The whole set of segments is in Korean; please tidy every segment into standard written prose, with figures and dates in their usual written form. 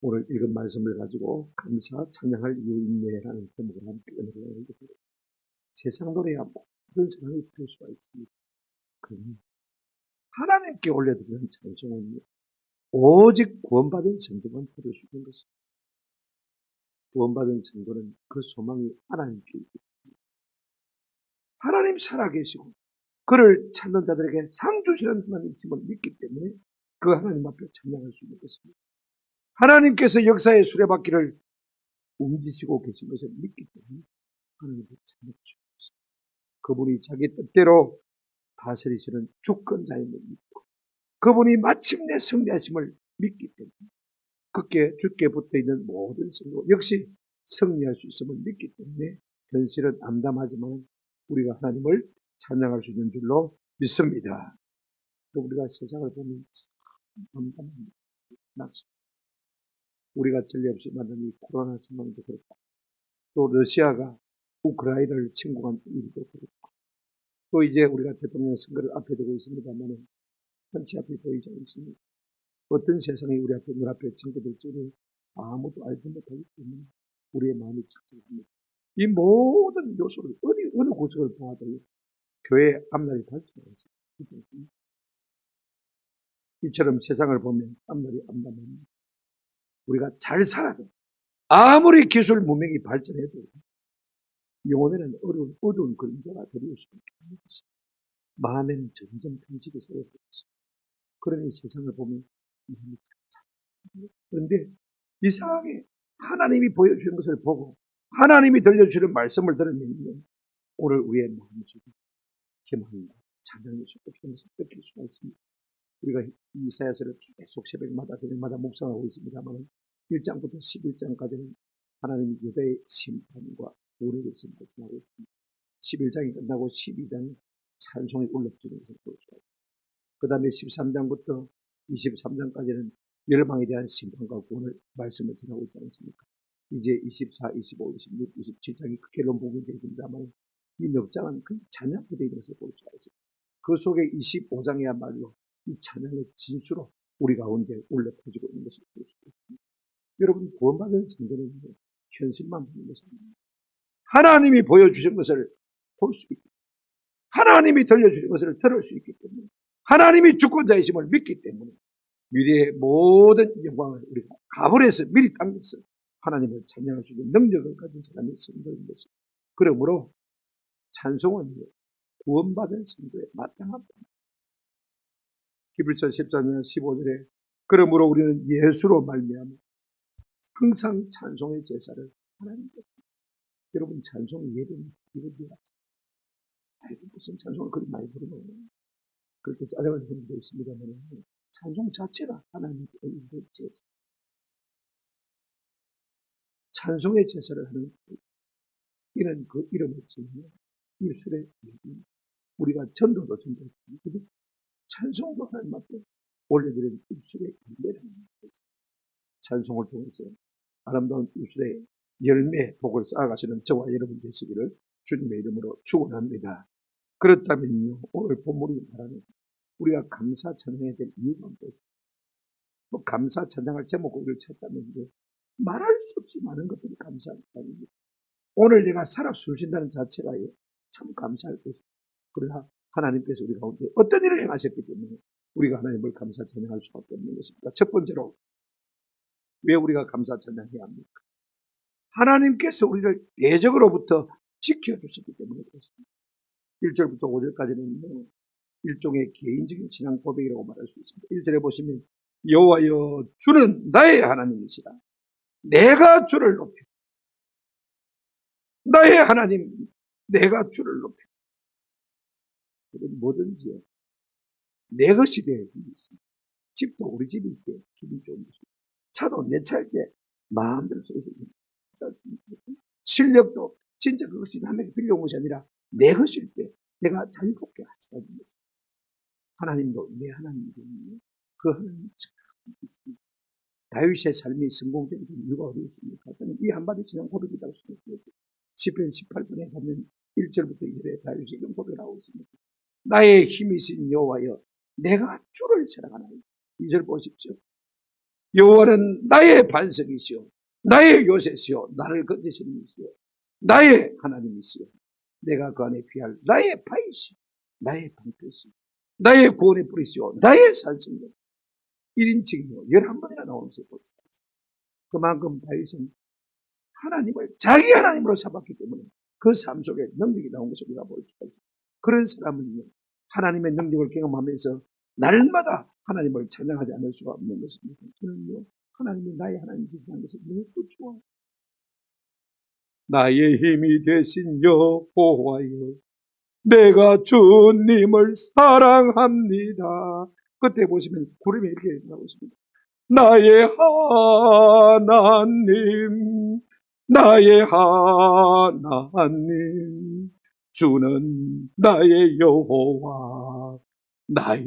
오늘 읽은 말씀을 가지고 감사 찬양할 이유 있네라는 제목으로 함께 은혜를 나누게 됩니다. 세상 노래야 모든 사람이 부를 수가 있습니다. 그러나 하나님께 올려드리는 찬송은 오직 구원받은 성도만 부를 수 있는 것입니다. 구원받은 성도는 그 소망이 하나님께 있기 때문에 하나님 살아계시고 그를 찾는 자들에게 상 주시는 하나님이심을 믿기 때문에 그 하나님 앞에 찬양할 수 있는 것입니다. 하나님께서 역사의 수레바퀴를 움직이시고 계신 것을 믿기 때문에 하나님께 찬양할 수 있는 것입니다. 그분이 자기 뜻대로 다스리시는 주권자임을 믿고 그분이 마침내 승리하심을 믿기 때문에 주께 붙어있는 모든 성도 역시 승리할 수 있음을 믿기 때문에 현실은 암담하지만 우리가 하나님을 찬양할 수 있는 줄로 믿습니다. 우리가 세상을 보면 참 암담합니다. 우리가 전례 없이 만난 이 코로나 상황도 그렇고 또 러시아가 우크라이나를 침공한 일도 그렇고 또 이제 우리가 대통령 선거를 앞에 두고 있습니다만 한치 앞이 보이지 않습니다. 어떤 세상이 우리 앞에 눈앞에 징계될지를 아무도 알지 못하기 때문에 우리의 마음이 착잡합니다. 이 모든 요소를 어느 구석을 보아도 교회의 앞날이 밝지 않습니다. 이처럼 세상을 보면 앞날이 암담합니다. 우리가 잘 살아도 아무리 기술 문명이 발전해도 영혼에는 어두운 그림자가 들어올 수밖에 없는 것입니다. 마음에는 점점 편식이 쌓여들고 있습니다. 그러니 세상을 보면 마음이 착잡합니다. 그런데 이상하게 하나님이 보여주는 것을 보고 하나님이 들려주는 말씀을 들으면 오늘 우리의 마음속에 희망과 찬양이 솟구치는 것을 느낄 수가 있습니다. 우리가 이사야서를 계속 새벽마다 저녁마다 묵상하고 있습니다만 1장부터 11장까지는 하나님이 유대의 심판과 오래의 심판을 말씀하고 있습니다. 11장이 끝나고 12장이 찬송의 울렁증을 볼 수가 있습니다. 그 다음에 13장부터 23장까지는 열방에 대한 심판과 구원을 말씀을 전하고 있지 않습니까? 이제 24, 25, 26, 27장이 결론 부분이 되겠습니다만 이 넉 장은 그 찬양 부대인 것을 볼 수가 있습니다. 그 속에 25장이야말로 이 찬양의 진수로 우리 가운데 올려 퍼지고 있는 것을 볼 수가 있습니다. 여러분 구원받은 성도는 현실만 보는 것이 아닙니다. 하나님이 보여주신 것을 볼 수 있기 때문에 하나님이 들려주신 것을 들을 수 있기 때문에 하나님이 주권자이심을 믿기 때문에 미래의 모든 영광을 우리가 가불해서 미리 당겨서 하나님을 찬양할 수 있는 능력을 가진 사람이 성도인 것입니다. 그러므로 찬송은 구원받은 성도의 마땅한 법. 히브리서 10장 15절에 그러므로 우리는 예수로 말미암아 항상 찬송의 제사를 하나님께 여러분 찬송의 예배는 이거 뭐야? 무슨 찬송을 그리 많이 부르노? 그렇게 짜증을 내는 데 있습니다만 찬송 자체가 하나님께 올리는 제사. 찬송의 제사를 하는 이는 그 이름을 지으면 예술의 예비 우리가 전도도 전도했거든요. 찬송도 하나님 앞에 올려드리는 입술의 열매라는 것입니다. 찬송을 통해서 아름다운 입술의 열매 복을 쌓아가시는 저와 여러분 되시기를 주님의 이름으로 축원합니다. 그렇다면요 오늘 본문이 말하는 우리가 감사 찬양해야 될 이유가 무엇입니까? 또 감사 찬양할 제목을 찾자면 말할 수 없이 많은 것들이 감사합니다. 오늘 내가 살아 숨쉰다는 자체가 참 감사할 것입니다. 그러나 하나님께서 우리 가운데 어떤 일을 행하셨기 때문에 우리가 하나님을 감사 찬양할 수밖에 없는 것입니다. 첫 번째로 왜 우리가 감사 찬양해야 합니까? 하나님께서 우리를 대적으로부터 지켜주셨기 때문에 그렇습니다. 1절부터 5절까지는 일종의 개인적인 신앙 고백이라고 말할 수 있습니다. 1절에 보시면 여호와여 주는 나의 하나님이시라. 내가 주를 높여. 나의 하나님, 내가 주를 높여. 뭐든지 내 것이 되어 있습니다. 집도 우리 집일 때 기분 좋은 것입니다. 차도 내 차일 때 마음대로 쓸 수 있는 실력도 진짜 그것이 남에게 빌려온 것이 아니라 내 것일 때 내가 자유롭게 할 수가 있는 것입니다. 하나님도 내 하나님이거든요. 그 하나님이 참 있습니다. 다윗의 삶이 성공적인 이유가 어디 있습니까? 저는 이 한마디 지난 고백이라고 생각합니다. 시편 18편에 가면 1절부터 2절에 다윗이 이런 고백을 하고 있습니다. 나의 힘이신 여호와여 내가 주를 사랑하나이다. 2절 보십시오. 여호와는 나의 반석이시오, 나의 요새시오, 나를 건지시는 이시오, 나의 하나님이시오, 내가 그 안에 피할 나의 바위시오, 나의 방패시오, 나의 구원의 뿌리시오, 나의 산성이요. 1인칭이요 11번이나 나오면서 볼 수 있어요. 그만큼 다윗은 하나님을 자기 하나님으로 삼았기 때문에 그 삶 속에 능력이 나온 것을 우리가 볼 수가 있어요. 그런 사람은요, 하나님의 능력을 경험하면서 날마다 하나님을 찬양하지 않을 수가 없는 것입니다. 저는요, 하나님이 나의 하나님이시라는 것을 너무 좋아해요. 나의 힘이 되신 여호와여, 내가 주님을 사랑합니다. 그때 보시면 구름이 이렇게 나오고 있습니다. 나의 하나님, 나의 하나님, 주는 나의 여호와, 나의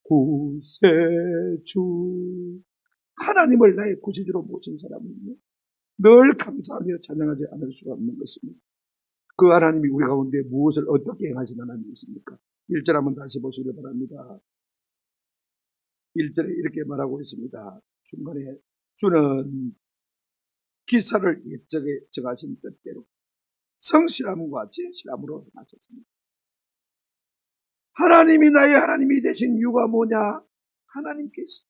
구세주. 하나님을 나의 구세주로 모신 사람은요, 늘 감사하며 찬양하지 않을 수가 없는 것입니다. 그 하나님이 우리 가운데 무엇을 어떻게 행하신 하나님이십니까? 1절 한번 다시 보시기 바랍니다. 1절에 이렇게 말하고 있습니다. 중간에 주는 기사를 옛적에 정하신 뜻대로 성실함과 진실함으로 행하셨습니다. 하나님이 나의 하나님이 되신 이유가 뭐냐? 하나님께서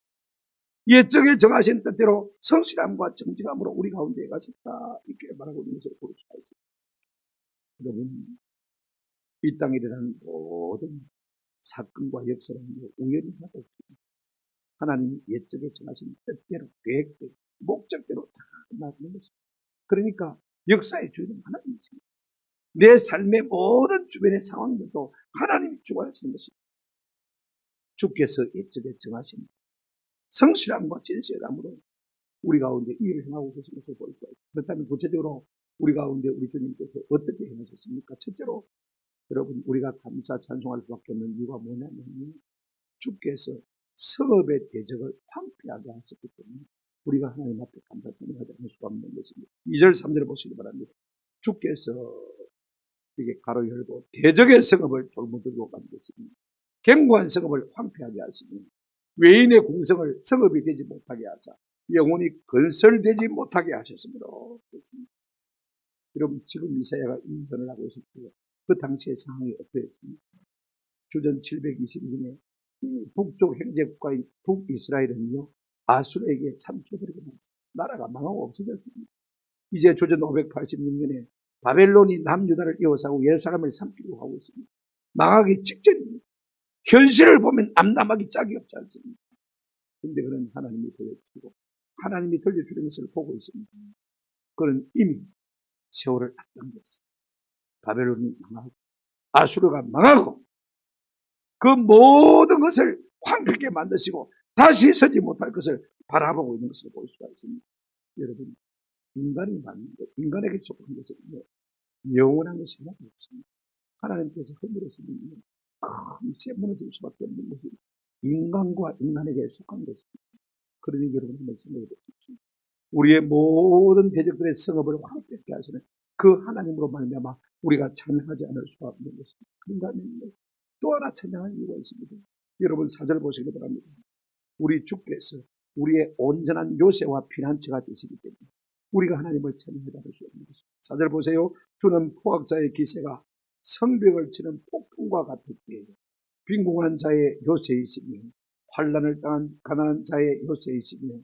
옛적에 정하신 뜻대로 성실함과 정직함으로 우리 가운데 가셨다, 이렇게 말하고 있는 것을 볼 수가 있습니다. 여러분, 이 땅에 일어나는 모든 사건과 역사는 우연히 하나도 없습니다. 하나님이 옛적에 정하신 뜻대로, 계획대로, 목적대로 다 나타나는 것입니다. 그러니까 역사의 주인은 하나님이십니다. 내 삶의 모든 주변의 상황들도 하나님이 주관하시는 것입니다. 주께서 옛적에 정하신 성실함과 진실함으로 우리 가운데 일을 행하고 계신 것을 볼 수 있습니다. 그렇다면 구체적으로 우리 가운데 우리 주님께서 어떻게 행하셨습니까? 첫째로 여러분, 우리가 감사 찬송할 수밖에 없는 이유가 뭐냐면 주께서 성읍의 대적을 황폐하게 하셨기 때문에 우리가 하나님 앞에 감사 찬송하지 않을 수가 없는 것입니다. 2절 3절을 보시기 바랍니다. 주께서 이게 가로 열고 대적의 성읍을 돌무들고 만드십니다. 견고한 성읍을 황폐하게 하시며 외인의 궁성을 성읍이 되지 못하게 하사 영원히 건설되지 못하게 하셨습니다. 여러분, 지금 이사야가 이 예언을 하고 있을 때 그 당시의 상황이 어떠했습니까? 주전 720년에 북쪽 형제국가인 북이스라엘은요, 아수르에게 삼켜버리고 말았습니다. 나라가 망하고 없어졌습니다. 이제 주전 586년에 바벨론이 남유다를 이어사고 예루살렘을 삼키려고 하고 있습니다. 망하기 직전입니다. 현실을 보면 암담하기 짝이 없지 않습니까? 그런데 그는 하나님이 돌려주시고 하나님이 돌려주는 것을 보고 있습니다. 그는 이미 세월을 앞당겼어요. 바벨론이 망하고 아수르가 망하고 그 모든 것을 황폐하게 만드시고 다시 서지 못할 것을 바라보고 있는 것을 볼 수가 있습니다. 여러분, 인간이 만든 것, 인간에게 속한 것은 영원한 것이 하나도 없습니다. 하나님께서 흔들으시는 큰 무너질 수밖에 없는 것이 인간과 인간에게 속한 것입니다. 그러니 여러분 한번 생각해 보십시오. 우리의 모든 대적들의 성읍을 황폐하게 하시는 그 하나님으로 말미암아 우리가 찬양하지 않을 수가 없는 것입니다. 그런가 하면 또 하나 찬양할 이유가 있습니다. 여러분 4절 보시기 바랍니다. 우리 주께서 우리의 온전한 요새와 피난처가 되시기 때문에 우리가 하나님을 찬양하지 않을 수 없는 것입니다. 4절 보세요. 주는 포악자의 기세가 성벽을 치는 폭풍과 같을 때에 빈궁한 자의 요새이시며 환난을 당한 가난한 자의 요새이시며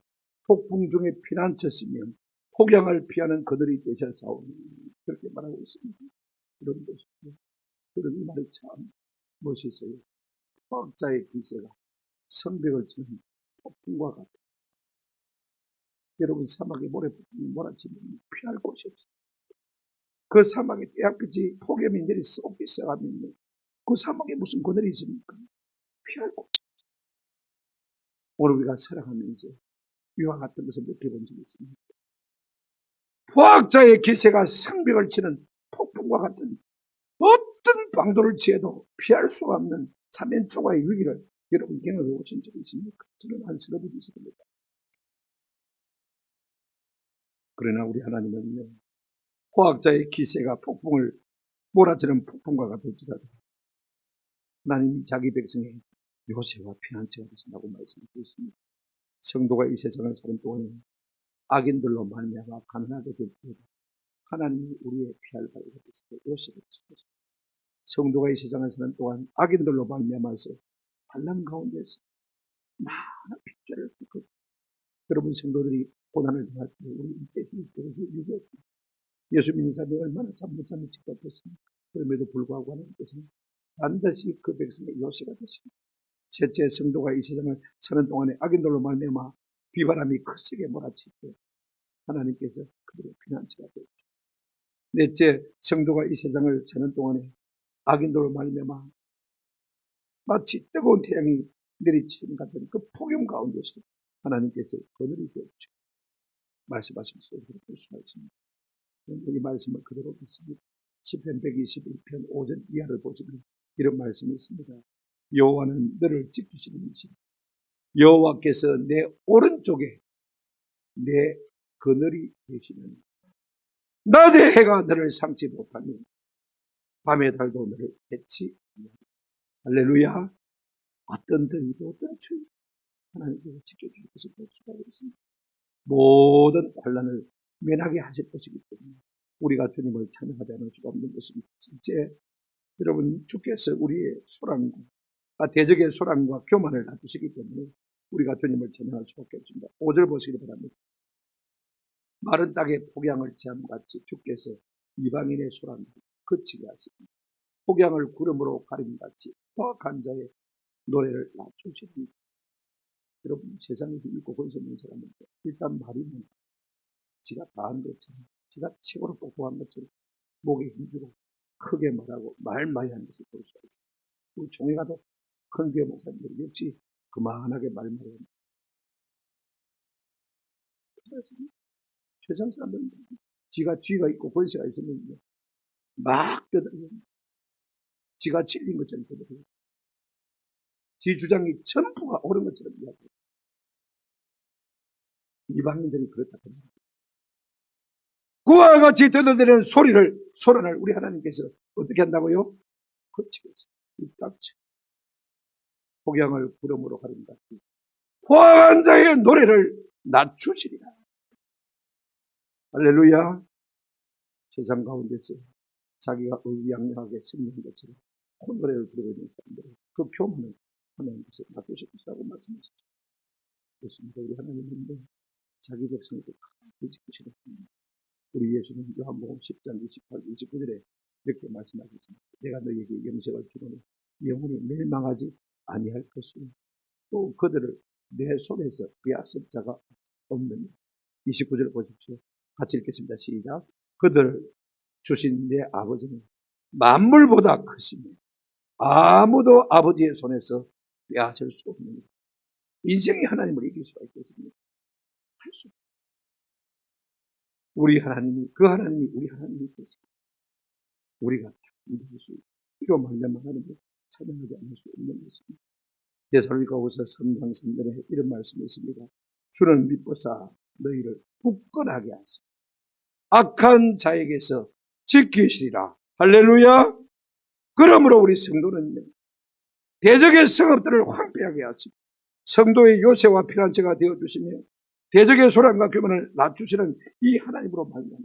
폭풍 중에 피난처시며 폭양을 피하는 그들이 되셨사오니, 그렇게 말하고 있습니다. 그런 것입니다. 그런 이 말이 참 멋있어요. 포악자의 기세가 성벽을 치는 폭풍과 같아. 여러분, 사막에 모래폭풍이 몰아치면 피할 곳이 없어요. 그 사막에 떼약볕이 폭염이 내리 쏙 있어가면 그 사막에 무슨 그늘이 있습니까? 피할 곳. 오늘 우리가 살아가면서 이와 같은 것을 느껴본 적이 있습니다. 포악자의 기세가 성벽을 치는 폭풍과 같은 어떤 방도를 지어도 피할 수가 없는 사면초가의 위기를 여러분 경험해 보신 적이 있습니까? 저는 안쓰러움이 있습니다. 그러나 우리 하나님은요, 포악자의 기세가 폭풍을 몰아치는 폭풍과 같을지라도 하나님이 자기 백성의 요새와 피난처가 되신다고 말씀하고 있습니다. 성도가 이 세상을 사는 동안에 악인들로 말미암아 가난하게 될 때 하나님이 우리의 피할 바를 가지시고 요셉을 주시고 성도가 이 세상을 사는 동안 악인들로 말미암아서 환난 가운데서 많은 핍절을 겪고 여러분 성도들이 고난을 당할 때 우리 예수님 예수 믿는 사람이 얼마나 잠 못 자는 집같았습니까? 그럼에도 불구하고 하나님께서는 반드시 그 백성의 요새가 되십니다. 셋째, 성도가 이 세상을 사는 동안에 악인들로 말미암아 비바람이 크게 몰아칠 때 하나님께서 그들의 피난처가 되죠. 넷째, 성도가 이 세상을 사는 동안에 악인들로 말미암아 마치 뜨거운 태양이 내리치는 같은 그 폭염 가운데서 하나님께서 그늘이 되었죠. 말씀하시면서 볼 수가 있습니다. 이 말씀을 그대로 믿습니다. 시편 121편 5절 이하를 보시면 이런 말씀이 있습니다. 여호와는 너를 지키시는 이시다. 여호와께서 내 오른쪽에 내 그늘이 되시는 낮에 해가 너를 상치 못하며 밤의 달도 너를 해치 아니하리라. 할렐루야. 어떤 더위도 어떤 추위 하나님께서 지켜주실 것을 볼 수가 있습니다. 모든 환난을 면하게 하실 것이기 때문에 우리가 주님을 찬양하지 않을 수가 없는 것입니다. 실제 여러분 주께서 우리의 소란과 대적의 소란과 교만을 놔두시기 때문에 우리가 주님을 찬양할 수밖에 없습니다. 5절 보시기 바랍니다. 마른 땅에 폭양을 취함같이 주께서 이방인의 소란을 그치게 하십니다. 폭양을 구름으로 가림같이 포악한 자의 노래를 낮추십니다. 여러분 세상에 힘있고 권세 있는 사람은 일단 말이 많아. 지가 다 한 것처럼 지가 최고로 똑똑한 것처럼 목에 힘주고 크게 말하고 말 많이 하는 것을 볼 수가 있어요. 우리 종에 가도 큰 교회 목사님들이 역시 그만하게 말 많이 합니다. 세상 사람들은 지가 쥐가 있고 권세가 있으면 막 떠들어요. 지가 찔린 것처럼 떠들어요. 지 주장이 전부가 옳은 것처럼 이야기해요. 이방인들이 그렇다 합니다. 그와 같이 떠들어대는 소란을 우리 하나님께서 어떻게 한다고요? 거치게 입닥쳐. 폭양을 구름으로 가린 같이 포악한 자의 노래를 낮추시리라. 할렐루야. 세상 가운데서 자기가 의기양양하게 승리한 것처럼 그 노래를 부르고 있는 사람들은 그 교만을 하나님께서 낮추시겠다고 말씀하셨죠. 그렇습니다. 우리 하나님은 자기 백성을 가만히 지키시는 분입니다. 우리 예수님 요한복음 10장 28, 29절에 이렇게 말씀하셨습니다. 내가 너희에게 영생을 주노니 영원히 멸망하지 아니할 것이요 또 그들을 내 손에서 빼앗을 자가 없느니. 29절 보십시오. 같이 읽겠습니다. 시작. 그들을 주신 내 아버지는 만물보다 크시며 아무도 아버지의 손에서 빼앗을 수 없느니. 인생이 하나님을 이길 수가 있겠습니까? 할 수 없습니다. 우리 하나님이 그 하나님이 우리 하나님이 되시고 우리가 이길 수 있고 이로 말미암아 하나님을 찬양하지 않을 수 없는 것입니다. 데살로니가후서 3장 3절에 이런 말씀이 있습니다. 주는 미쁘사 너희를 굳건하게 하시고 악한 자에게서 지키시리라. 할렐루야. 그러므로 우리 성도는 대적의 성읍들을 황폐하게 하시고 성도의 요새와 피난처가 되어주시며 대적의 소란과 교만을 낮추시는 이 하나님으로 말미암아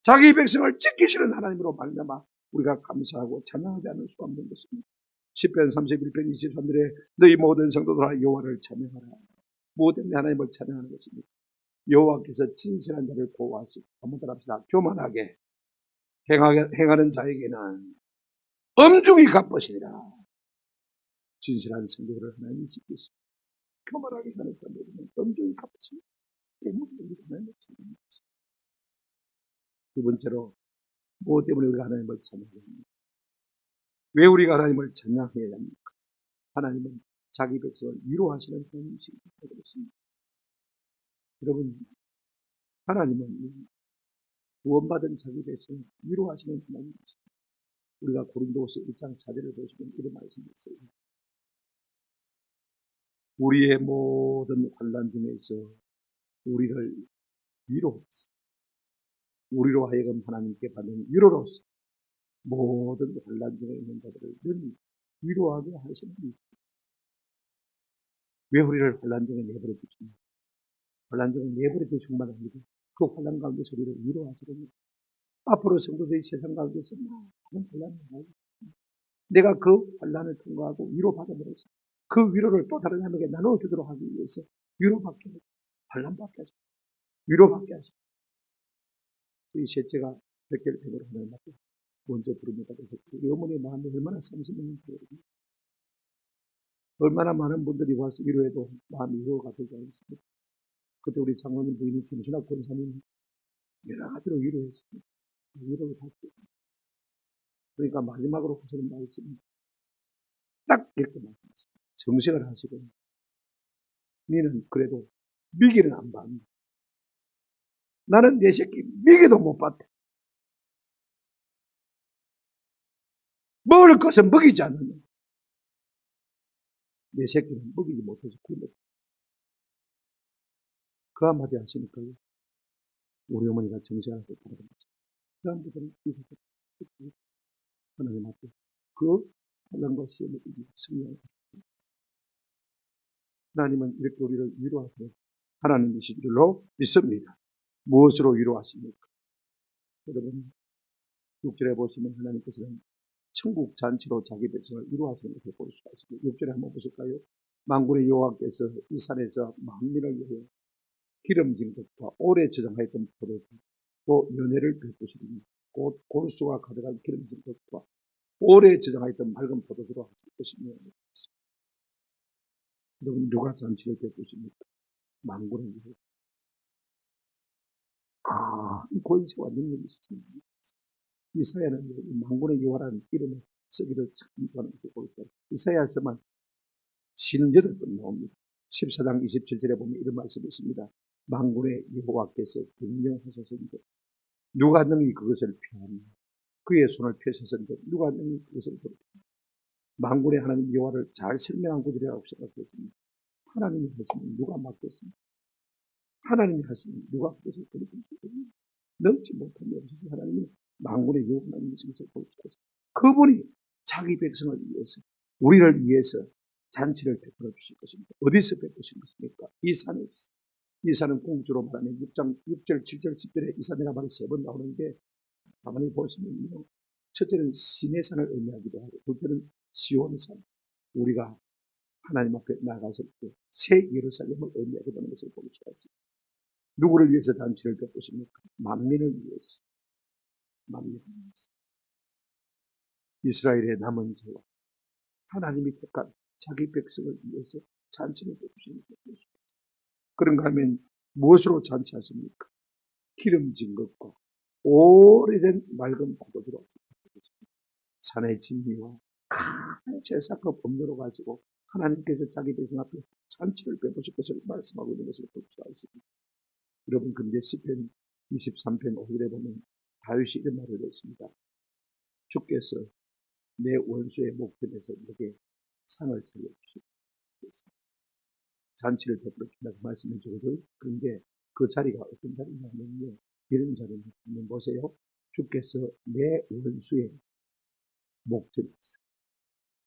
자기 백성을 지키시는 하나님으로 말미암아 우리가 감사하고 찬양하지 않을 수가 없는 것입니다. 시편 31편 23절에 너희 모든 성도들아 여호와를 찬양하라. 무엇 때문에 하나님을 찬양하는 것입니까? 여호와께서 진실한 자를 보호하시고 한번 더 합시다. 교만하게 행하는 자에게는 엄중히 갚으시리라. 진실한 성도들을 하나님이 지키시고 교만하게 하는 자들에게는 엄중히 갚으시리라. 두 번째로 무엇 때문에 우리가 하나님을 찬양해야 합니까? 왜 우리가 하나님을 찬양해야 합니까? 하나님은 자기 백성을 위로하시는 하나님이십니다. 그렇습니다. 여러분, 하나님은 구원받은 자기 백성을 위로하시는 하나님이십니다. 우리가 고린도후서 1장 4절을 보시면 이런 말씀이 있어요. 우리의 모든 환난 중에서 우리를 위로하사 우리로 하여금 하나님께 받는 위로로서 모든 환난 중에 있는 자들을 늘 위로하게 하시는 분이십니다. 왜 우리를 환난 중에 내버려 두십니까? 환란 중에 내버려둔 충만합니다. 그 환란 가운데서 우리를 위로하시거든요. 앞으로 성도들이 세상 가운데서 많은 환란을 당하고 내가 그 환란을 통과하고 위로받아들여서 그 위로를 또 다른 사람에게 나눠주도록 하기 위해서 위로받게 하시고 환란받게 하시고 위로받게 하시고 이 셋째가 백혈백으로 하나님 앞에 먼저 부릅니다. 그래서 우리 어머니의 마음이 얼마나 상심했는지 모릅니다. 얼마나 많은 분들이 와서 위로해도 마음이 위로가 되지 않습니다. 그때 우리 장로님 부인이 김순학 권사님 여러 가지로 위로했습니다. 위로를 받고 그러니까 마지막으로 하시는 말씀이 딱 이렇게 말씀하십니다. 정색을 하시고 너는 그래도 미기는 안 봤니? 나는 내 새끼 미기도 못 봤다. 먹을 것은 먹이지 않느냐. 내 새끼는 먹이지 못해서 굶었다. 그 한마디 하시니까 우리 어머니가 정색하고 바라봅니다. 그 한마디는 이곳에 하나님 앞에 그 환난과 시험을 이기고 승리하고 하나님은 이렇게 우리를 위로하시는 하나님이신 줄로 믿습니다. 무엇으로 위로하십니까? 여러분 6절에 보시면 하나님께서는 천국 잔치로 자기 백성을 위로하시는 것을 볼 수가 있습니다. 6절에 한번 보실까요? 만군의 여호와께서 이 산에서 만민을 위해 기름진 것과 오래 저장하였던 포도주 또 연회를 베푸시니 곧 골수가 가득한 기름진 것과 오래 저장하였던 맑은 포도주로 하실 것이며 여러분 누가 잔치를 베푸십니까? 만군의 여호와. 이 권세와 능력이 있습니다. 이사야는 만군의 여호와라는 이름을 쓰기를 참 좋아하는 것을 볼 수 있습니다. 이사야서만 58번 나옵니다. 14장 27절에 보면 이런 말씀이 있습니다. 만군의 여호와께서 분명하셨은데 누가 능히 그것을 피하며 그의 손을 펴셨은데 누가 능히 그것을 돌이키며 만군의 하나님 여호와를 잘 설명한 구절이라고 생각했습니다. 하나님이 하시면 누가 막겠습니까? 하나님이 하시면 누가 그것을 돌이키겠습니까? 넘지 못한 역시 하나님이 만군의 여호와님이신 것을 볼 수가 있습니다. 그분이 자기 백성을 위해서 우리를 위해서 잔치를 베풀어 주실 것입니다. 어디서 베푸신 것입니까? 이 산에서. 이 산은 공주로 말하면 6장 6절 7절 10절에 이 산이라 말이 3번 나오는데 가만히 보시면요. 첫째는 시내산을 의미하기도 하고 둘째는 시온산 우리가 하나님 앞에 나아갔을 때 새 예루살렘을 의미하게 되는 것을 볼 수가 있습니다. 누구를 위해서 잔치를 베푸십니까? 만민을 위해서. 만민을 위해서. 이스라엘의 남은 자와 하나님이 택한 자기 백성을 위해서 잔치를 베푸시는 것을 볼 수가 있습니다. 그런가 하면 무엇으로 잔치하십니까? 기름진 것과 오래된 맑은 포도주로 잔치하십니다. 산의 진미와 큰 제사급 음료로 가지고 하나님께서 자기 백성 앞에 잔치를 베푸실 것을 말씀하고 있는 것을 볼 수가 있습니다. 여러분 근데 시편 23편 5절에 보면 다윗이 이런 말을 했습니다. 주께서 내 원수의 목전에서 내게 상을 차려주시고 잔치를 베풀어 준다고 말씀해 주거든요. 그런데 그 자리가 어떤 자리냐면요. 이런 자리입니다. 보세요. 주께서 내 원수의 목전에서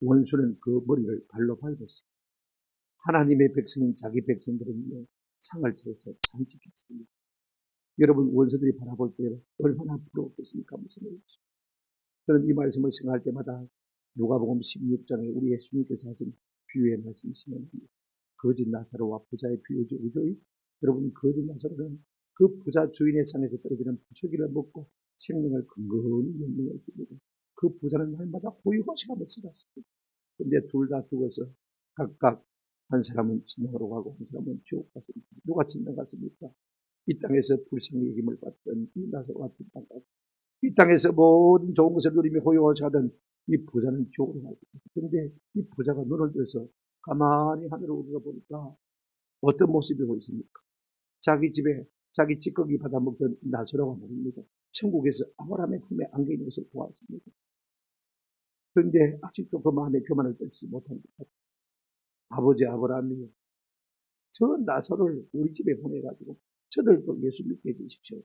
원수는 그 머리를 발로 밟았어요. 하나님의 백성인 자기 백성들은요. 상을 차려서 잔치했습니다. 여러분 원수들이 바라볼 때 얼마나 부러웠겠습니까? 저는 이 말씀을 생각할 때마다 누가복음 16장에 우리 예수님께서 하신 비유의 말씀이 생각납니다. 거짓 나사로와 부자의 비유죠. 여러분 거짓 나사로는 그 부자 주인의 상에서 떨어지는 부수기를 먹고 생명을 건강히 연명했습니다. 그 부자는 날마다 호의호식하며 살았습니다. 그런데 둘 다 죽어서 각각 한 사람은 진영으로 가고 한 사람은 지옥 갔습니다. 누가 진영 갔습니까? 이 땅에서 불쌍히 여김을 받던 이 나사로가 진영 갔습니다. 이 땅에서 모든 좋은 것을 누리며 호의호식하던 이 부자는 지옥으로 갔습니다. 그런데 이 부자가 눈을 들어서 가만히 하늘을 올려보니까 어떤 모습이 보이십니까? 자기 집에 자기 찌꺼기 받아먹던 나사로가 말입니다. 천국에서 아브라함의 품에 안겨 있는 것을 보았습니다. 그런데 아직도 그 마음에 교만을 떨지 못한 것 같아요. 아버지 아브라함이 저 나사로를 우리 집에 보내가지고 저들도 예수 믿게 해주십시오.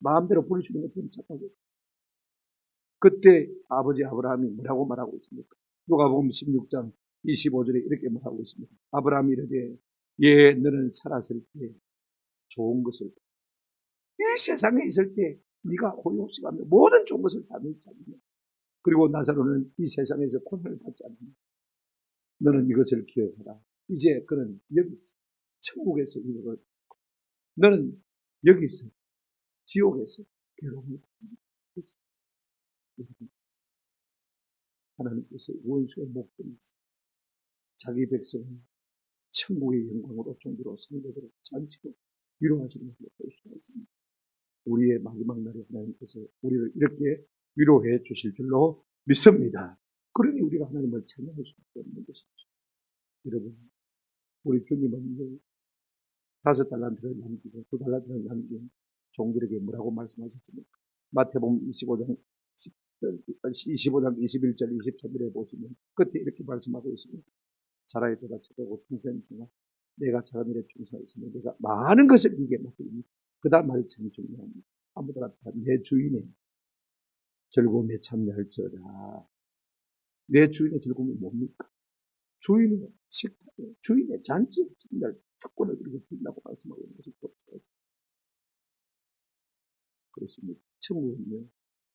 마음대로 부르시는 것처럼 착하게. 그때 아버지 아브라함이 뭐라고 말하고 있습니까? 누가복음 16장 25절에 이렇게 말하고 있습니다. 아브라함이 이르되 예 너는 살았을 때 좋은 것을 이 세상에 있을 때 네가 호의호식하며 모든 좋은 것을 다 누리지 않느냐. 그리고 나사로는 이 세상에서 고난을 받지 않느냐. 너는 이것을 기억하라. 이제 그는 여기서 천국에서 이걸 너는 여기서 지옥에서 괴로움을 받는 것이다. 하나님께서 원수의 목숨이 있어 자기 백성을 천국의 영광으로 종교로 상대적으로 잔치로 위로하시는 것을 볼 수가 있습니다. 우리의 마지막 날에 하나님께서 우리를 이렇게 위로해 주실 줄로 믿습니다. 그러니 우리가 하나님을 찬양할 수밖에 없는 것이죠. 여러분, 우리 주님은 5달란트를 남기고 2달란트를 남긴 종들에게 뭐라고 말씀하셨습니까? 마태복음 25장 21절 23절에 보시면 끝에 이렇게 말씀하고 있습니다. 자라에 내가 착하고 충성한 중에 내가 작은 일에 충성했으면 내가 많은 것을 네게 맡기니 그 다음 말이 참 중요합니다. 아무데나 내 주인의 즐거움에 참여할지어다. 내 주인의 즐거움이 뭡니까? 주인의 식탁에 주인의 잔치에 참여할 특권을 우리가 준다고 말씀하고 있는 것이 그렇습니다. 천국은요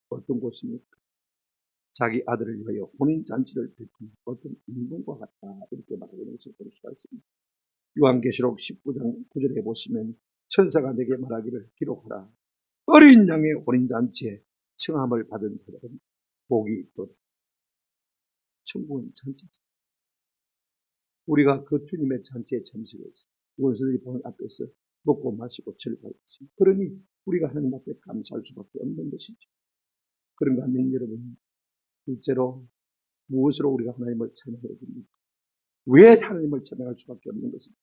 어떤 곳입니까? 자기 아들을 위하여 혼인잔치를 베푼 어떤 인공과 같다 이렇게 말하고 있는 것을 볼 수가 있습니다. 요한계시록 19장 9절에 보시면 천사가 내게 말하기를 기록하라. 어린 양의 혼인잔치에 청함을 받은 자들은 복이 있도다. 천국은 잔치죠. 우리가 그 주님의 잔치에 참석해서 원수들이 보는 앞에서 먹고 마시고 즐거워하지. 그러니 우리가 하나님 앞에 감사할 수밖에 없는 것이죠. 그런가 하면 여러분, 실제로 무엇으로 우리가 하나님을 찬양해야 됩니까? 왜 하나님을 찬양할 수밖에 없는 것입니까?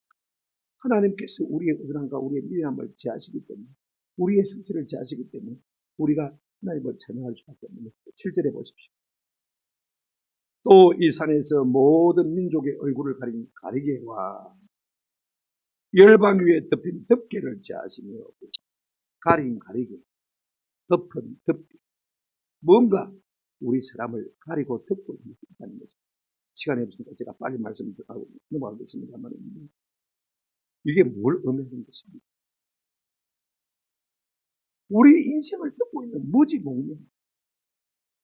하나님께서 우리의 의존함과 우리의 미련함을 제하시기 때문에 우리의 성질을 제하시기 때문에 우리가 하나님을 찬양할 수밖에 없는 것이죠. 7절에 보십시오. 또 이 산에서 모든 민족의 얼굴을 가린 가리개와 열방 위에 덮인 덮개를 제하시며 가린 가리개, 덮은 덮개 뭔가 우리 사람을 가리고 덮고 있다는 거죠. 시간이 없으니까 제가 빨리 말씀드리고 넘어가겠습니다만 이게 뭘 의미하는 것입니까? 우리 인생을 덮고 있는 무지몽매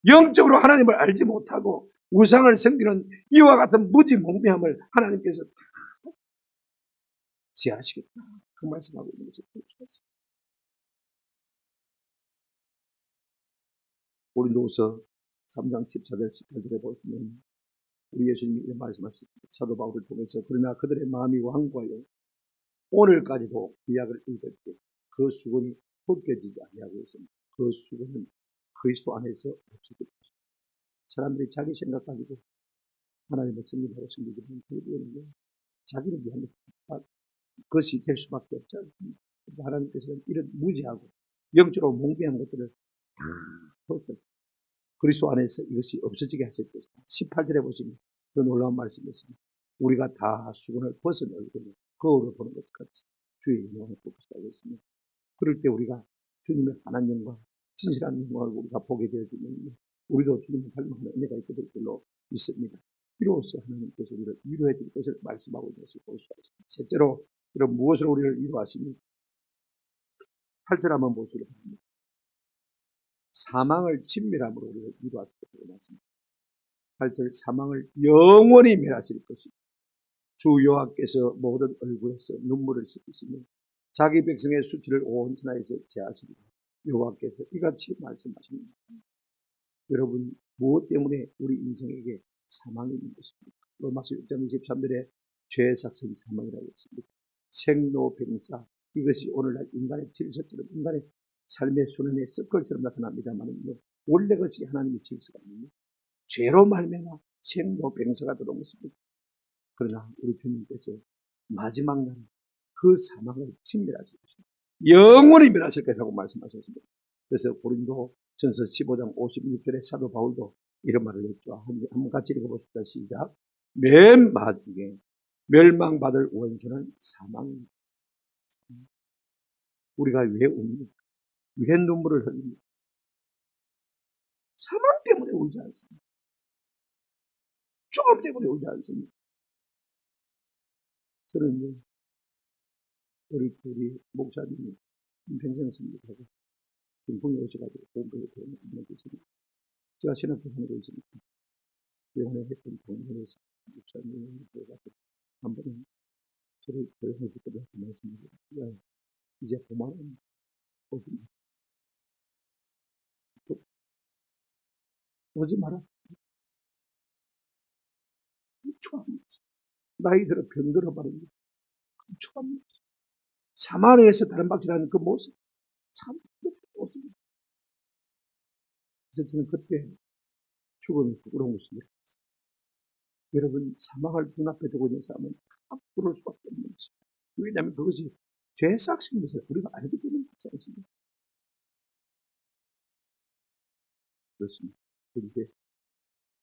영적으로 하나님을 알지 못하고 우상을 섬기는 이와 같은 무지몽매함을 하나님께서 다 제하시겠다. 그 말씀하고 있는 것을 볼 수가 있습니다. 고린도후서 3장 14절 18절에 보시면 우리 예수님이 이런 말씀하셨습니다. 사도 바울을 통해서 그러나 그들의 마음이 완고하여 오늘까지도 구약을 읽을 때 그 수건이 벗겨지지 아니하고 있습니다. 그 수건은 그리스도 안에서 없어질 것입니다. 사람들이 자기 생각 가지고 하나님을 섬기고 섬기지만 결국에는 자기를 위한 것이 될 수밖에 없지 않습니까? 하나님께서는 이런 무지하고 영적으로 몽비한 것들을 다 벗어서 그리스도 안에서 이것이 없어지게 하실 것이다. 18절에 보시면 그 놀라운 말씀이 있습니다. 우리가 다 수건을 벗은 얼굴로 거울을 보는 것 같이 주의 영광을 보고 있습니다. 그럴 때 우리가 주님의 환한 영광, 진실한 영광을 우리가 보게 되어지면 우리도 주님을 닮아가는 은혜가 있게 될 줄로 믿습니다. 비로소 하나님께서 우리를 위로해 줄 것을 말씀하고 있는 것을 볼 수가 있습니다. 실제로 이런 무엇으로 우리를 위로하십니까? 8절 한번 보시기 바랍니다. 사망을 진멸함으로 우리를 위로하시겠다고 말씀합니다. 8절 사망을 영원히 멸하실 것입니다. 주 여호와께서 모든 얼굴에서 눈물을 씻기시며 자기 백성의 수치를 온 천하에서 제하시리라. 여호와께서 이같이 말씀하십니다. 여러분 무엇 때문에 우리 인생에게 사망이 있는 것입니까? 로마서 6장 23절에 죄의 삭은 사망이라고 했습니다. 생로병사 이것이 오늘날 인간의 질서처럼 인간의 삶의 순환의 습관처럼 나타납니다만 원래 것이 하나님의 질서가 아닙니다. 죄로 말미암아 생로병사가 들어온 것입니다. 그러나 우리 주님께서 마지막 날 그 사망을 진멸하실 것입니다. 영원히 멸하실 것이라고 말씀하셨습니다. 그래서 고린도 전서 15장 56절에 사도 바울도 이런 말을 했죠. 한번 같이 읽어보십시다. 시작. 맨 마지막에 멸망받을 원수는 사망입니다. 우리가 왜 웁니까? 왜 눈물을 흘립니까? 사망 때문에 울지 않습니다. 죽음 때문에 울지 않습니다. 저는 우리 목사님이 김평정선교하고 김풍이 오셔가지고 공부에 도움을 주셨습니다. 제가 신학교 하는 거 있으니까 영혼의 했던 동문에서 목사님이 되어가지고 한 번은 저를 고용해 주기로 말씀드렸습니다. 이제 5만 원 오지 마라. 초합니다. 나이 들어 병들어 버립니다. 초합니다. 사마리아에서 다른 박질하는 그 모습 참 없습니다. 그래서 저는 그때 죽음이 부끄러운 것입니다. 여러분, 사망을 눈앞에 두고 있는 사람은 다 부러울 수밖에 없는 것입니다. 왜냐하면 그것이 죄의 삭신 것을 우리가 알기 때문에 그렇지 않습니까? 그렇습니다. 그런데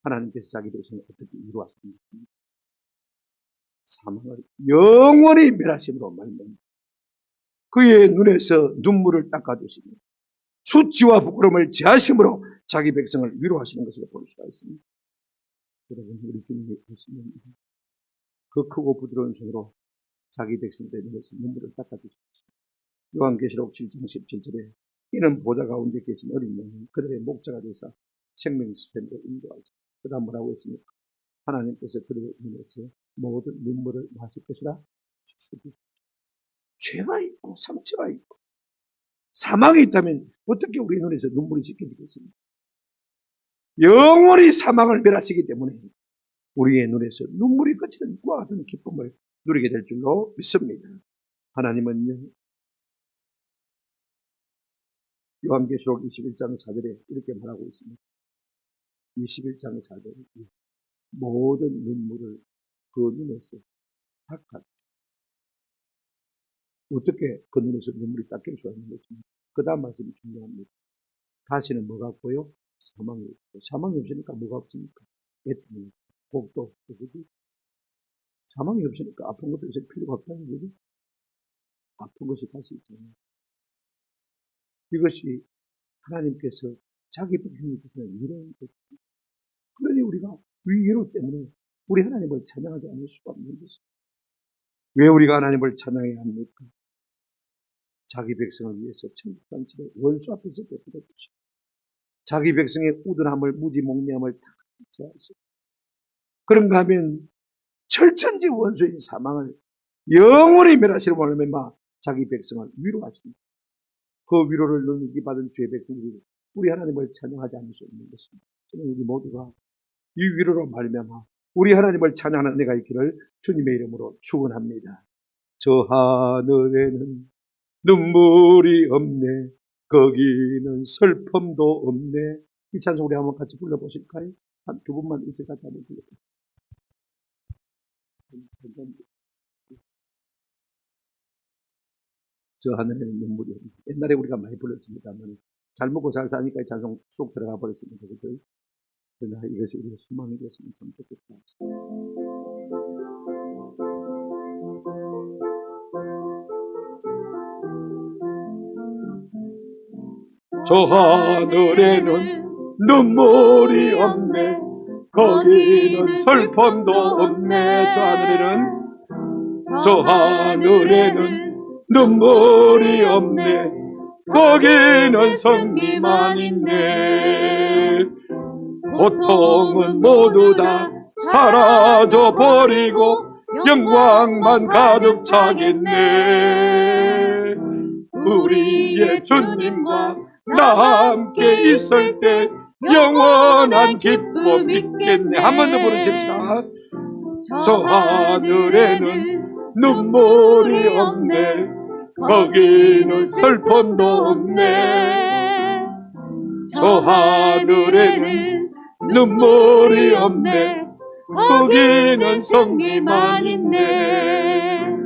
하나님께서 자기 백성을 어떻게 이루었습니까? 사망을 영원히 멸하심으로 말미암아 그의 눈에서 눈물을 닦아주시며 수치와 부끄러움을 제하심으로 자기 백성을 위로하시는 것을 볼 수가 있습니다. 여러분, 우리 주님이 오시면 그 크고 부드러운 손으로 자기 백성들의 눈에서 눈물을 닦아주십니다. 요한계시록 7장 17절에 이는 보좌 가운데 계신 어린 양이 그들의 목자가 되사 생명수泉으로 인도하시고 그 다음 뭐라고 했습니까? 하나님께서 그들의 눈에서 모든 눈물을 마실 것이라 주셨습니다. 죄가 있고 상처가 있고 사망이 있다면 어떻게 우리 눈에서 눈물이 씻겨지겠습니까? 영원히 사망을 멸하시기 때문에 우리의 눈에서 눈물이 그치는 그와 같은 기쁨을 누리게 될 줄로 믿습니다. 하나님은 요한계시록 21장 4절에 이렇게 말하고 있습니다. 21장 4절에 모든 눈물을 그 눈에서 닦아. 어떻게 그 눈에서 눈물이 닦일 수가 있는 것입니까? 그 다음 말씀이 중요합니다. 다시는 뭐가 없고요? 사망이 없고. 사망이 없으니까 뭐가 없습니까? 애통이, 복도 없고, 그지? 사망이 없으니까 아픈 것도 이제 필요가 없다는 거지. 아픈 것이 다시 있잖아요. 이것이 하나님께서 자기 백성이 주시는 위로인 것입니다. 그러니 우리가 위로 때문에 우리 하나님을 찬양하지 않을 수가 없는 것입니다. 왜 우리가 하나님을 찬양해야 합니까? 자기 백성을 위해서 천국잔치를 원수 앞에서 베풀어 주시고 자기 백성의 우둔함을 무지몽매함을 다 제하시고 그런가 하면 철천지 원수인 사망을 영원히 멸하시는 말미암아 자기 백성을 위로하십니다. 그 위로를 누리기 받은 주의 백성들이 우리 하나님을 찬양하지 않을 수 없는 것입니다. 저는 우리 모두가 이 위로로 말미암아 우리 하나님을 찬양하는 은혜가 있기를 주님의 이름으로 축원합니다. 저 하늘에는 눈물이 없네 거기는 슬픔도 없네. 이 찬송 우리 한번 같이 불러보실까요? 한 두 분만 이제 같이 한번 불러보세요. 저 하늘에는 눈물이 없네. 옛날에 우리가 많이 불렀습니다만 잘 먹고 잘 사니까 이 찬송 쏙 들어가 버렸습니다. 그러나 이것이 우리의 소망이 됐으면 참 좋겠다. 저 하늘에는 눈물이 없네 거기는 슬픔도 없네. 저 하늘에는 눈물이 없네 거기는 성리만 있네. 고통은 모두 다 사라져 버리고 영광만 가득 차겠네. 우리의 주님과 나 함께 있을 때 영원한 기쁨 있겠네. 한 번 더 부르십시다. 저 하늘에는 눈물이 없네 거기는 슬픔도 없네. 저 하늘에는 눈물이 없네 거기는 성리만 있네.